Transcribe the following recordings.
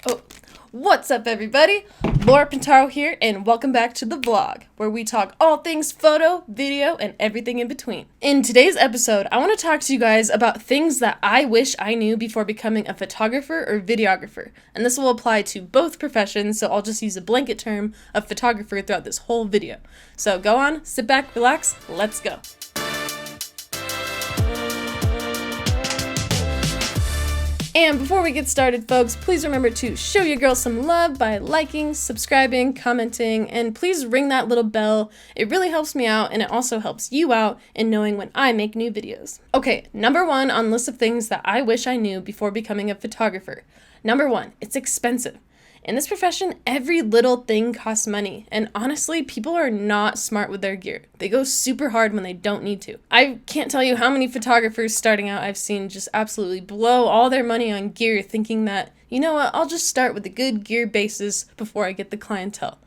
Oh, what's up everybody? Laura Pintaro here, and welcome back to the vlog, where we talk all things photo, video, and everything in between. In today's episode, I want to talk to you guys about things that I wish I knew before becoming a photographer or videographer, and this will apply to both professions, so I'll just use a blanket term of photographer throughout this whole video. So go on, sit back, relax, let's go. And before we get started, folks, please remember to show your girl some love by liking, subscribing, commenting, and please ring that little bell. It really helps me out, and it also helps you out in knowing when I make new videos. Okay, number one on the list of things that I wish I knew before becoming a photographer. Number one, it's expensive. In this profession, every little thing costs money, and honestly, people are not smart with their gear. They go super hard when they don't need to. I can't tell you how many photographers starting out I've seen just absolutely blow all their money on gear thinking that, you know what, I'll just start with a good gear basis before I get the clientele.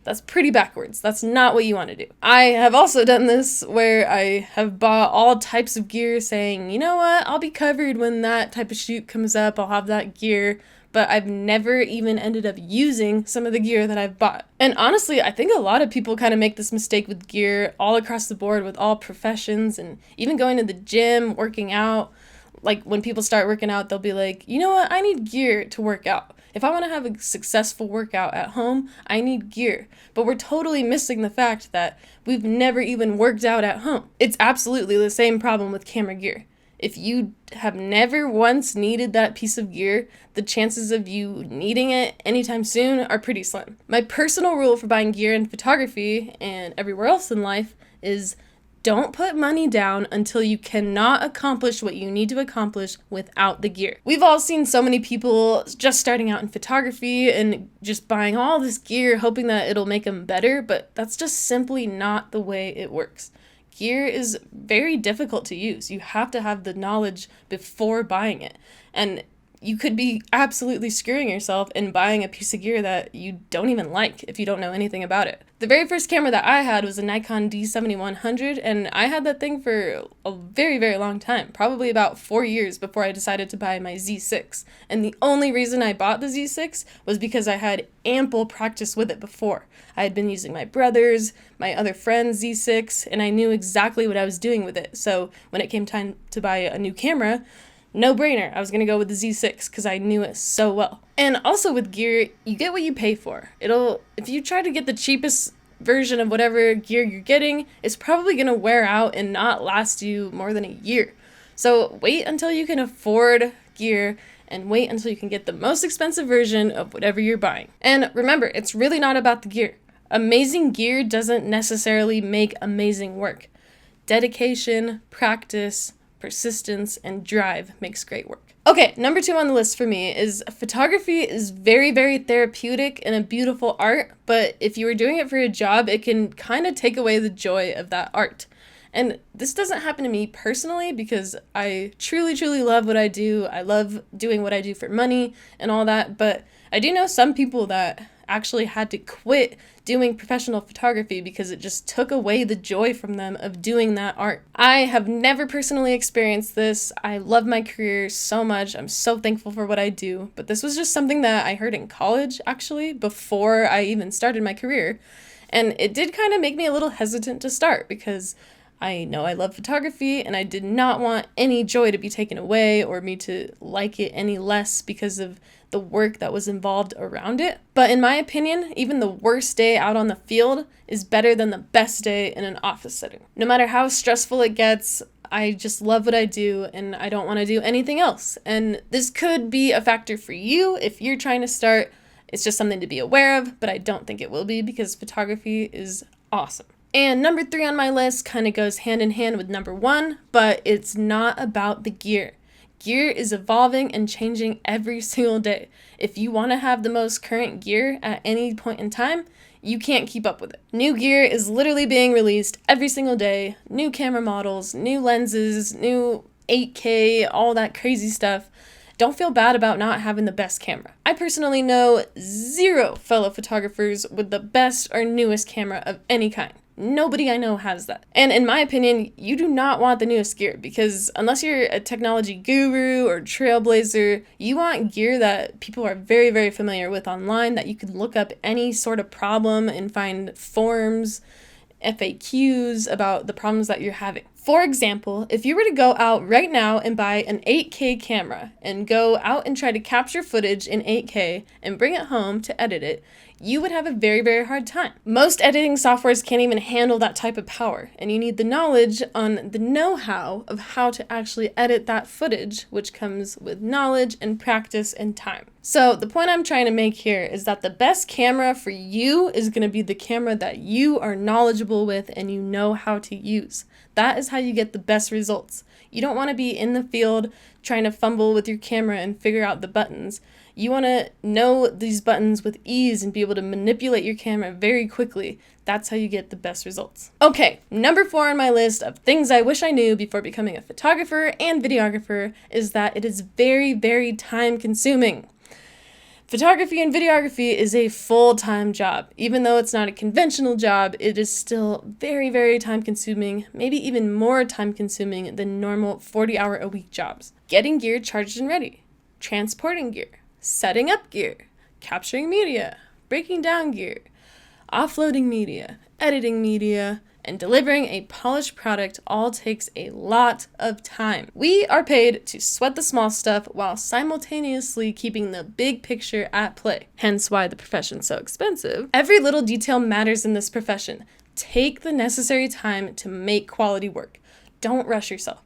That's pretty backwards. That's not what you want to do. I have also done this where I have bought all types of gear saying, you know what, I'll be covered when that type of shoot comes up, I'll have that gear. But I've never even ended up using some of the gear that I've bought. And honestly, I think a lot of people kind of make this mistake with gear all across the board with all professions and even going to the gym, working out. Like when people start working out, they'll be like, you know what, I need gear to work out. If I want to have a successful workout at home, I need gear. But we're totally missing the fact that we've never even worked out at home. It's absolutely the same problem with camera gear. If you have never once needed that piece of gear, the chances of you needing it anytime soon are pretty slim. My personal rule for buying gear in photography and everywhere else in life is don't put money down until you cannot accomplish what you need to accomplish without the gear. We've all seen so many people just starting out in photography and just buying all this gear hoping that it'll make them better, but that's just simply not the way it works. Gear is very difficult to use. You have to have the knowledge before buying it. And you could be absolutely screwing yourself in buying a piece of gear that you don't even like if you don't know anything about it. The very first camera that I had was a Nikon D7100, and I had that thing for a very, very long time, probably about 4 years before I decided to buy my Z6. And the only reason I bought the Z6 was because I had ample practice with it before. I had been using my brother's, my other friend's Z6, and I knew exactly what I was doing with it. So when it came time to buy a new camera, no brainer, I was going to go with the Z6 because I knew it so well. And also with gear, you get what you pay for. If you try to get the cheapest version of whatever gear you're getting, it's probably going to wear out and not last you more than a year. So wait until you can afford gear and wait until you can get the most expensive version of whatever you're buying. And remember, it's really not about the gear. Amazing gear doesn't necessarily make amazing work. Dedication, practice, persistence, and drive makes great work. Okay, number 2 on the list for me is photography is very, very therapeutic and a beautiful art, but if you were doing it for a job, it can kind of take away the joy of that art. And this doesn't happen to me personally because I truly, truly love what I do. I love doing what I do for money and all that, but I do know some people that actually had to quit doing professional photography because it just took away the joy from them of doing that art. I have never personally experienced this. I love my career so much. I'm so thankful for what I do, but this was just something that I heard in college actually before I even started my career, and it did kind of make me a little hesitant to start because I know I love photography and I did not want any joy to be taken away or me to like it any less because of the work that was involved around it. But in my opinion, even the worst day out on the field is better than the best day in an office setting. No matter how stressful it gets, I just love what I do and I don't want to do anything else. And this could be a factor for you if you're trying to start. It's just something to be aware of, but I don't think it will be because photography is awesome. And number 3 on my list kind of goes hand in hand with number 1, but it's not about the gear. Gear is evolving and changing every single day. If you want to have the most current gear at any point in time, you can't keep up with it. New gear is literally being released every single day. New camera models, new lenses, new 8K, all that crazy stuff. Don't feel bad about not having the best camera. I personally know 0 fellow photographers with the best or newest camera of any kind. Nobody I know has that. And in my opinion, you do not want the newest gear, because unless you're a technology guru or trailblazer, you want gear that people are very, very familiar with online, that you can look up any sort of problem and find forums, FAQs about the problems that you're having. For example, if you were to go out right now and buy an 8K camera and go out and try to capture footage in 8K and bring it home to edit it, you would have a very, very hard time. Most editing softwares can't even handle that type of power, and you need the knowledge on the know-how of how to actually edit that footage, which comes with knowledge and practice and time. So the point I'm trying to make here is that the best camera for you is going to be the camera that you are knowledgeable with and you know how to use. That is how you get the best results. You don't want to be in the field trying to fumble with your camera and figure out the buttons. You want to know these buttons with ease and be able to manipulate your camera very quickly. That's how you get the best results. Okay, number 4 on my list of things I wish I knew before becoming a photographer and videographer is that it is very, very time consuming. Photography and videography is a full-time job. Even though it's not a conventional job, it is still very, very time-consuming, maybe even more time-consuming than normal 40-hour-a-week jobs. Getting gear charged and ready, transporting gear, setting up gear, capturing media, breaking down gear, offloading media, editing media, and delivering a polished product all takes a lot of time. We are paid to sweat the small stuff while simultaneously keeping the big picture at play. Hence why the profession's so expensive. Every little detail matters in this profession. Take the necessary time to make quality work. Don't rush yourself.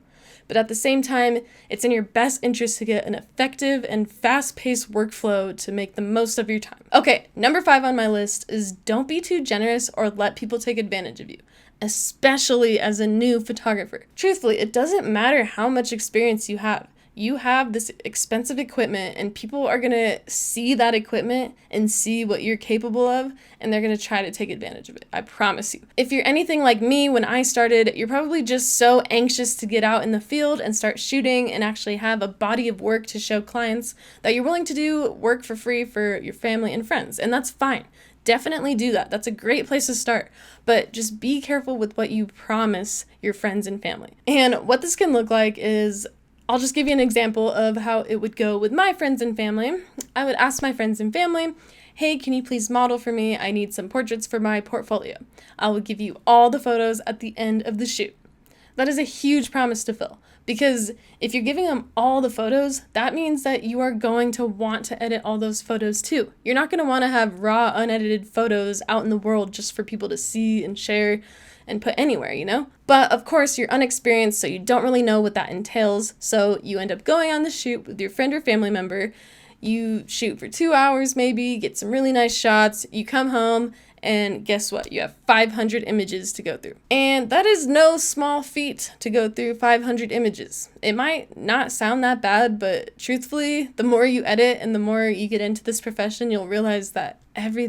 But at the same time, it's in your best interest to get an effective and fast-paced workflow to make the most of your time. Okay, number 5 on my list is don't be too generous or let people take advantage of you, especially as a new photographer. Truthfully, it doesn't matter how much experience you have. You have this expensive equipment and people are going to see that equipment and see what you're capable of, and they're going to try to take advantage of it. I promise you. If you're anything like me when I started, you're probably just so anxious to get out in the field and start shooting and actually have a body of work to show clients that you're willing to do work for free for your family and friends. And that's fine. Definitely do that. That's a great place to start. But just be careful with what you promise your friends and family. And what this can look like is, I'll just give you an example of how it would go with my friends and family. I would ask my friends and family, hey, can you please model for me? I need some portraits for my portfolio. I will give you all the photos at the end of the shoot. That is a huge promise to fill, because if you're giving them all the photos, that means that you are going to want to edit all those photos too. You're not going to want to have raw, unedited photos out in the world just for people to see and share and put anywhere, you know? But of course, you're unexperienced, so you don't really know what that entails. So you end up going on the shoot with your friend or family member. You shoot for 2 hours maybe, get some really nice shots. You come home, and guess what? You have 500 images to go through. And that is no small feat to go through 500 images. It might not sound that bad, but truthfully, the more you edit and the more you get into this profession, you'll realize that every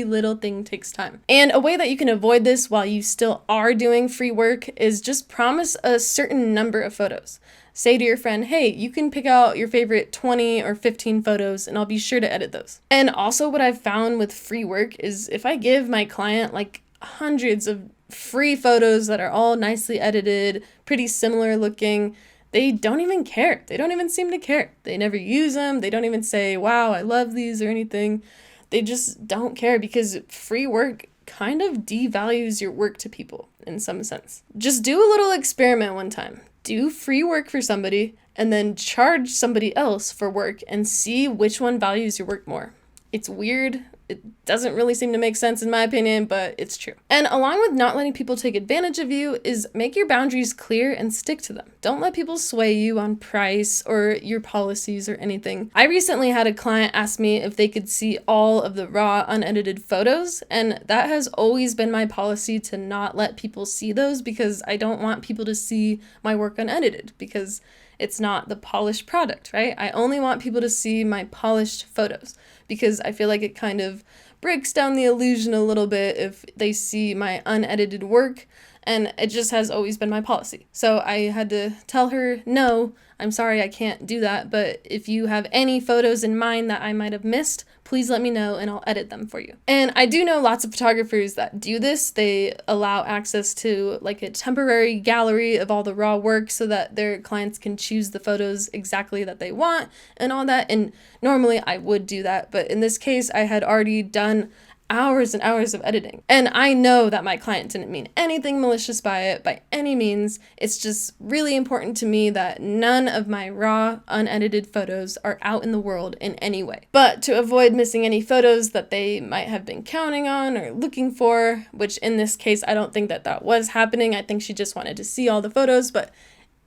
little thing takes time. And a way that you can avoid this while you still are doing free work is just promise a certain number of photos. Say to your friend, hey, you can pick out your favorite 20 or 15 photos and I'll be sure to edit those. And also what I've found with free work is if I give my client like hundreds of free photos that are all nicely edited, pretty similar looking, they don't even care. They don't even seem to care. They never use them. They don't even say, wow, I love these or anything. They just don't care because free work kind of devalues your work to people in some sense. Just do a little experiment one time. Do free work for somebody and then charge somebody else for work and see which one values your work more. It's weird. It doesn't really seem to make sense in my opinion, but it's true. And along with not letting people take advantage of you is make your boundaries clear and stick to them. Don't let people sway you on price or your policies or anything. I recently had a client ask me if they could see all of the raw, unedited photos, and that has always been my policy to not let people see those because I don't want people to see my work unedited because it's not the polished product, right? I only want people to see my polished photos because I feel like it kind of breaks down the illusion a little bit if they see my unedited work, and it just has always been my policy. So I had to tell her, no, I'm sorry, I can't do that, but if you have any photos in mind that I might have missed, please let me know and I'll edit them for you. And I do know lots of photographers that do this. They allow access to like a temporary gallery of all the raw work so that their clients can choose the photos exactly that they want and all that. And normally I would do that, but in this case I had already done hours and hours of editing. And I know that my client didn't mean anything malicious by it by any means. It's just really important to me that none of my raw, unedited photos are out in the world in any way. But to avoid missing any photos that they might have been counting on or looking for, which in this case, I don't think that that was happening. I think she just wanted to see all the photos, but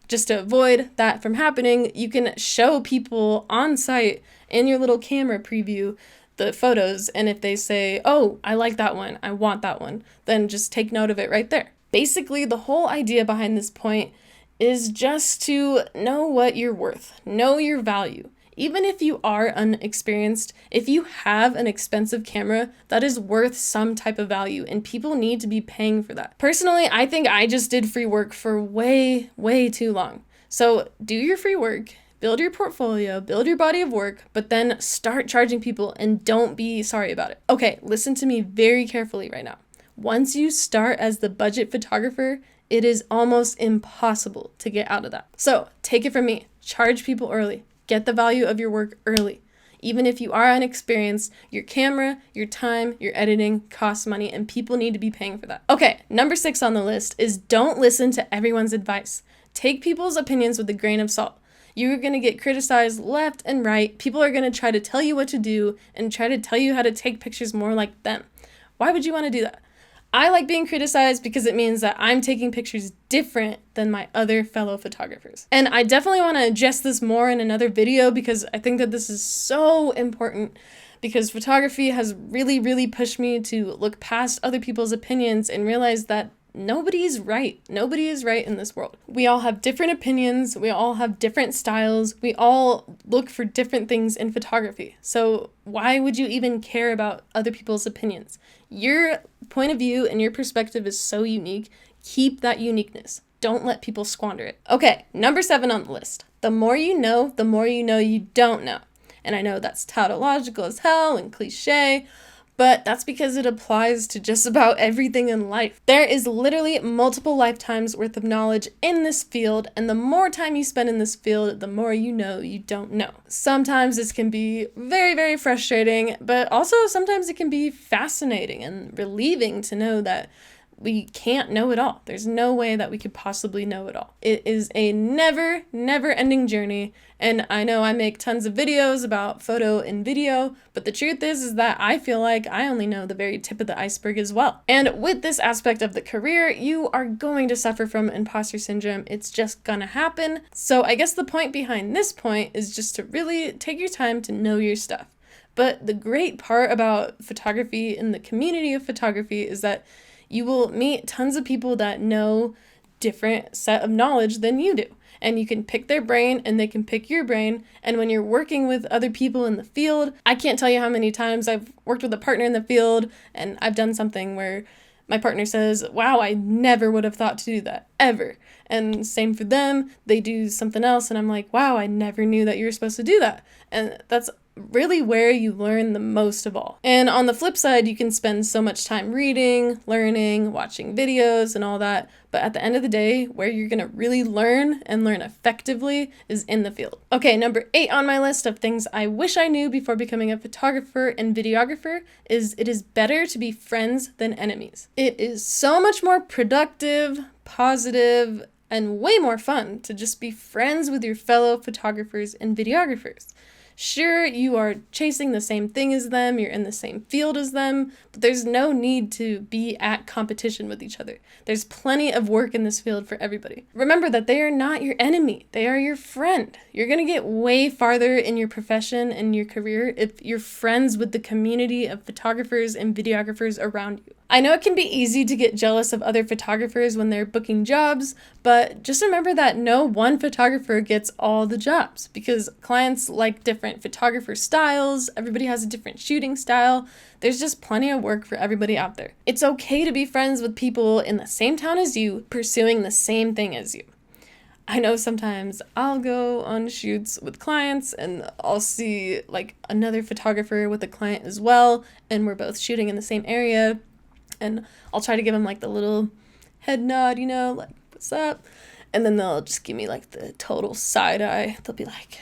just to avoid that from happening, you can show people on site in your little camera preview the photos, and if they say, oh, I like that one, I want that one, then just take note of it right there. Basically, the whole idea behind this point is just to know what you're worth, know your value. Even if you are unexperienced, if you have an expensive camera, that is worth some type of value, and people need to be paying for that. Personally, I think I just did free work for way, way too long. So do your free work, build your portfolio, build your body of work, but then start charging people and don't be sorry about it. Okay, listen to me very carefully right now. Once you start as the budget photographer, it is almost impossible to get out of that. So take it from me, charge people early, get the value of your work early. Even if you are inexperienced, your camera, your time, your editing costs money, and people need to be paying for that. Okay, number 6 on the list is don't listen to everyone's advice. Take people's opinions with a grain of salt. You're going to get criticized left and right. People are going to try to tell you what to do and try to tell you how to take pictures more like them. Why would you want to do that? I like being criticized because it means that I'm taking pictures different than my other fellow photographers. And I definitely want to address this more in another video because I think that this is so important, because photography has really, really pushed me to look past other people's opinions and realize that nobody is right. Nobody is right in this world. We all have different opinions. We all have different styles. We all look for different things in photography. So why would you even care about other people's opinions? Your point of view and your perspective is so unique. Keep that uniqueness. Don't let people squander it. Okay, number 7 on the list. The more you know you don't know. And I know that's tautological as hell and cliche, but that's because it applies to just about everything in life. There is literally multiple lifetimes worth of knowledge in this field, and the more time you spend in this field, the more you don't know. Sometimes this can be very, very frustrating, but also sometimes it can be fascinating and relieving to know that we can't know it all. There's no way that we could possibly know it all. It is a never ending journey. And I know I make tons of videos about photo and video, but the truth is that I feel like I only know the very tip of the iceberg as well. And with this aspect of the career, you are going to suffer from imposter syndrome. It's just gonna happen. So I guess the point behind this point is just to really take your time to know your stuff. But the great part about photography and the community of photography is that you will meet tons of people that know different set of knowledge than you do. And you can pick their brain and they can pick your brain. And when you're working with other people in the field, I can't tell you how many times I've worked with a partner in the field and I've done something where my partner says, wow, I never would have thought to do that, ever. And same for them, they do something else and I'm like, wow, I never knew that you were supposed to do that. And that's really where you learn the most of all. And on the flip side, you can spend so much time reading, learning, watching videos and all that. But at the end of the day, where you're going to really learn and learn effectively is in the field. Okay, number 8 on my list of things I wish I knew before becoming a photographer and videographer is it is better to be friends than enemies. It is so much more productive, positive, and way more fun to just be friends with your fellow photographers and videographers. Sure, you are chasing the same thing as them, you're in the same field as them, but there's no need to be at competition with each other. There's plenty of work in this field for everybody. Remember that they are not your enemy, they are your friend. You're gonna get way farther in your profession and your career if you're friends with the community of photographers and videographers around you. I know it can be easy to get jealous of other photographers when they're booking jobs, but just remember that no one photographer gets all the jobs because clients like different photographer styles, everybody has a different shooting style. There's just plenty of work for everybody out there. It's okay to be friends with people in the same town as you, pursuing the same thing as you. I know sometimes I'll go on shoots with clients and I'll see like another photographer with a client as well, and we're both shooting in the same area, and I'll try to give them like the little head nod, you know, like, what's up? And then they'll just give me like the total side eye. They'll be like,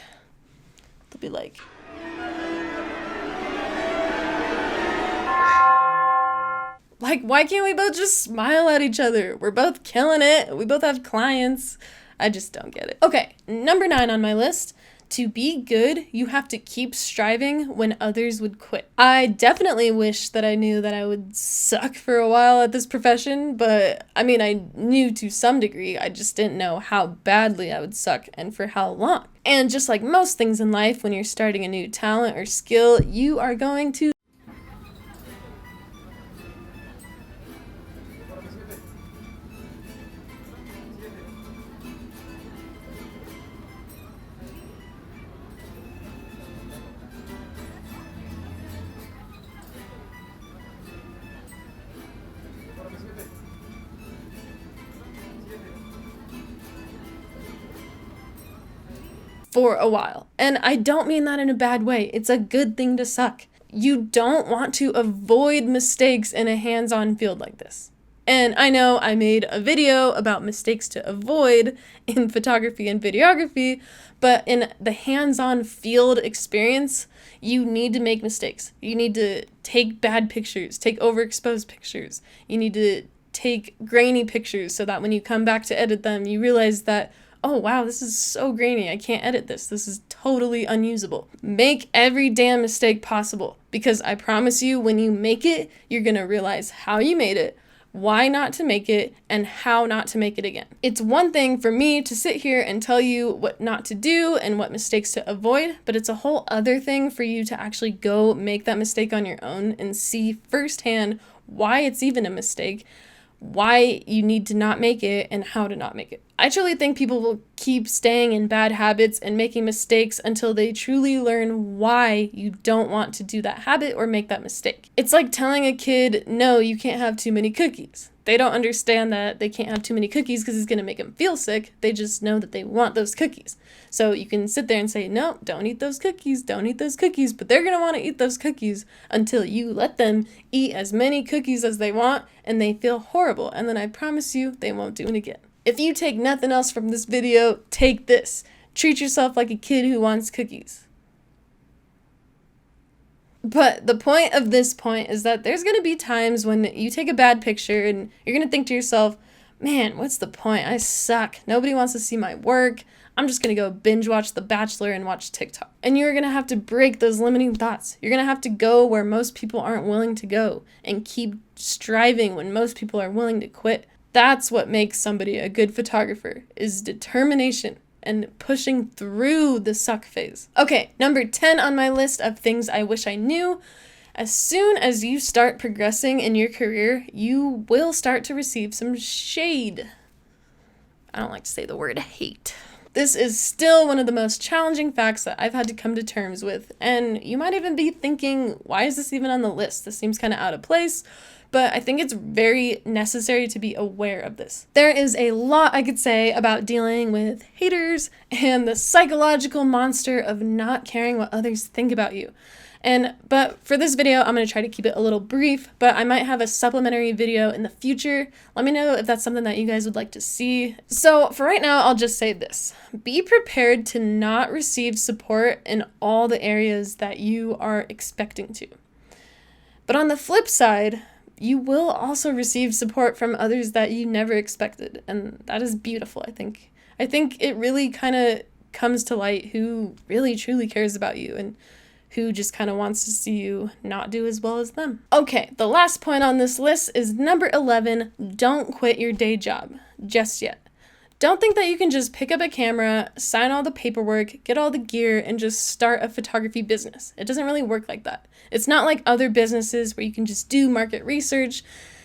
why can't we both just smile at each other? We're both killing it. We both have clients. I just don't get it. Okay, number 9 on my list. To be good, you have to keep striving when others would quit. I definitely wish that I knew that I would suck for a while at this profession, but I mean, I knew to some degree. I just didn't know how badly I would suck and for how long. And just like most things in life, when you're starting a new talent or skill, you are going to for a while. And I don't mean that in a bad way. It's a good thing to suck. You don't want to avoid mistakes in a hands-on field like this. And I know I made a video about mistakes to avoid in photography and videography, but in the hands-on field experience, you need to make mistakes. You need to take bad pictures, take overexposed pictures. You need to take grainy pictures so that when you come back to edit them, you realize that, oh wow, this is so grainy, I can't edit this. This is totally unusable. Make every damn mistake possible, because I promise you, when you make it, you're gonna realize how you made it, why not to make it, and how not to make it again. It's one thing for me to sit here and tell you what not to do and what mistakes to avoid, but it's a whole other thing for you to actually go make that mistake on your own and see firsthand why it's even a mistake, why you need to not make it, and how to not make it. I truly think people will keep staying in bad habits and making mistakes until they truly learn why you don't want to do that habit or make that mistake. It's like telling a kid, no, you can't have too many cookies. They don't understand that they can't have too many cookies because it's going to make them feel sick. They just know that they want those cookies. So you can sit there and say, no, don't eat those cookies, don't eat those cookies, but they're going to want to eat those cookies until you let them eat as many cookies as they want and they feel horrible. And then I promise you, they won't do it again. If you take nothing else from this video, take this. Treat yourself like a kid who wants cookies. But the point of this point is that there's going to be times when you take a bad picture and you're going to think to yourself, man, what's the point? I suck. Nobody wants to see my work. I'm just going to go binge watch The Bachelor and watch TikTok. And you're going to have to break those limiting thoughts. You're going to have to go where most people aren't willing to go and keep striving when most people are willing to quit. That's what makes somebody a good photographer, is determination and pushing through the suck phase. Okay, number 10 on my list of things I wish I knew. As soon as you start progressing in your career, you will start to receive some shade. I don't like to say the word hate. This is still one of the most challenging facts that I've had to come to terms with, and you might even be thinking, why is this even on the list? This seems kind of out of place. But I think it's very necessary to be aware of this. There is a lot I could say about dealing with haters and the psychological monster of not caring what others think about you. But for this video, I'm going to try to keep it a little brief, but I might have a supplementary video in the future. Let me know if that's something that you guys would like to see. So for right now, I'll just say this. Be prepared to not receive support in all the areas that you are expecting to. But on the flip side, you will also receive support from others that you never expected, and that is beautiful, I think. I think it really kind of comes to light who really truly cares about you and who just kind of wants to see you not do as well as them. Okay, the last point on this list is number 11, don't quit your day job just yet. Don't think that you can just pick up a camera, sign all the paperwork, get all the gear, and just start a photography business. It doesn't really work like that. It's not like other businesses where you can just do market research,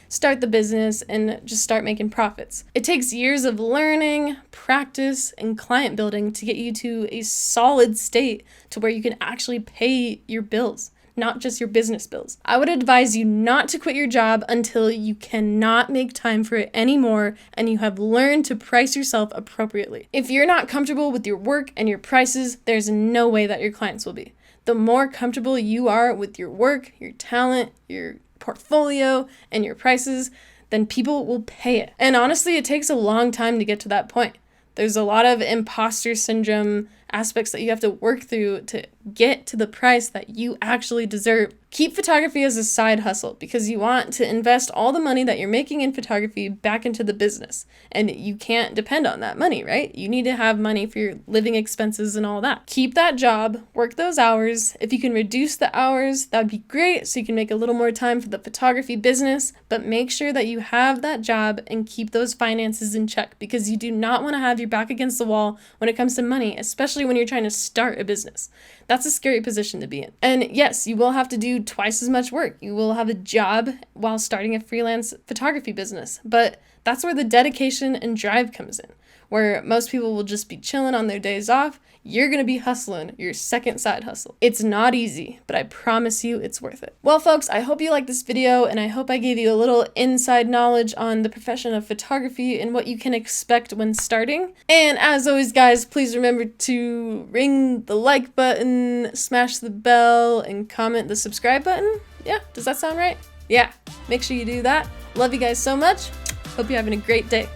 start the business, and just start making profits. It takes years of learning, practice, and client building to get you to a solid state to where you can actually pay your bills. not just your business bills. I would advise you not to quit your job until you cannot make time for it anymore and you have learned to price yourself appropriately. If you're not comfortable with your work and your prices, there's no way that your clients will be. The more comfortable you are with your work, your talent, your portfolio, and your prices, then people will pay it. And honestly, it takes a long time to get to that point. There's a lot of imposter syndrome aspects that you have to work through to get to the price that you actually deserve. Keep photography as a side hustle because you want to invest all the money that you're making in photography back into the business. And you can't depend on that money, right? You need to have money for your living expenses and all that. Keep that job, work those hours. If you can reduce the hours, that'd be great so you can make a little more time for the photography business, but make sure that you have that job and keep those finances in check because you do not want to have your back against the wall when it comes to money, especially when you're trying to start a business. That's a scary position to be in. And yes, you will have to do twice as much work. You will have a job while starting a freelance photography business, but that's where the dedication and drive comes in. Where most people will just be chilling on their days off, you're going to be hustling your second side hustle. It's not easy, but I promise you it's worth it. Well, folks, I hope you liked this video and I hope I gave you a little inside knowledge on the profession of photography and what you can expect when starting. And as always, guys, please remember to ring the like button, smash the bell, and comment the subscribe button. Yeah, does that sound right? Yeah, make sure you do that. Love you guys so much. Hope you're having a great day.